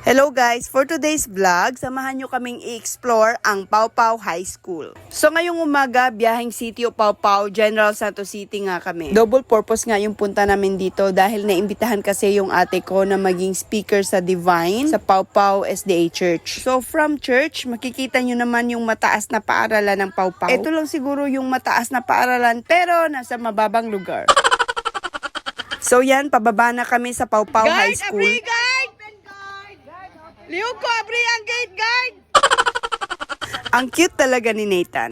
Hello guys! For today's vlog, samahan nyo kaming i-explore ang Pau Pau High School. So ngayong umaga, biyaheng City of Pau Pau, General Santos City nga kami. Double purpose nga yung punta namin dito dahil naimbitahan kasi yung ate ko na maging speaker sa Divine sa Pau Pau SDA Church. So from church, makikita nyo naman yung mataas na paaralan ng Pau Pau. Ito lang siguro yung mataas na paaralan pero nasa mababang lugar. So yan, pababa na kami sa Pau Pau High School. Liuko, abri ang gate, guide! Ang cute talaga ni Nathan.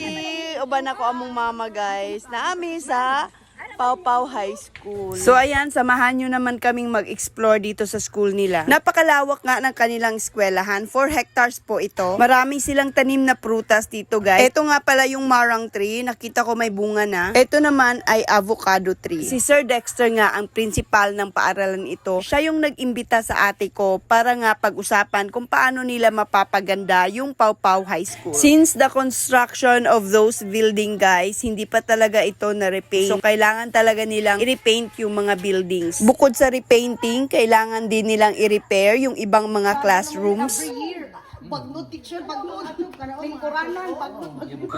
Uban ako among mama, guys. Naami sa Pau Pau High School. So ayan, samahan nyo naman kaming mag-explore dito sa school nila. Napakalawak nga ng kanilang eskwelahan. 4 hectares po ito. Marami silang tanim na prutas dito guys. Ito nga pala yung marang tree. Nakita ko may bunga na. Ito naman ay avocado tree. Si Sir Dexter nga ang principal ng paaralan ito. Siya yung nag-imbita sa ate ko para nga pag-usapan kung paano nila mapapaganda yung Pau Pau High School. Since the construction of those building guys, hindi pa talaga ito na-repaint. So kailangan talaga nilang i-repaint yung mga buildings. Bukod sa repainting, kailangan din nilang i-repair yung ibang mga classrooms.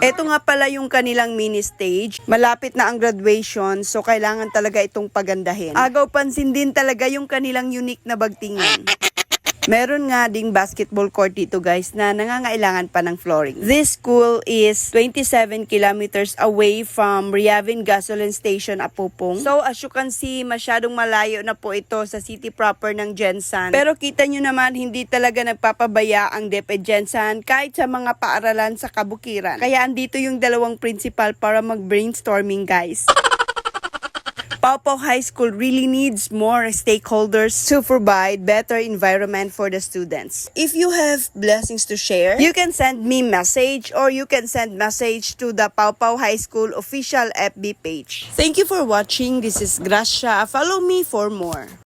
Ito nga pala yung kanilang mini stage. Malapit na ang graduation, so kailangan talaga itong pagandahin. Agaw pansin din talaga yung kanilang unique na bagtingan. Meron nga ding basketball court dito guys na nangangailangan pa ng flooring. This school is 27 kilometers away from Riavin Gasoline Station, Apupong. So as you can see, masyadong malayo na po ito sa city proper ng Jensan. Pero kita nyo naman, hindi talaga nagpapabaya ang DepEd Jensan kahit sa mga paaralan sa kabukiran. Kaya andito yung dalawang principal para mag-brainstorming guys. Pau Pau High School really needs more stakeholders to provide better environment for the students. If you have blessings to share, you can send me message or you can send message to the Pau Pau High School official FB page. Thank you for watching. This is Gracia. Follow me for more.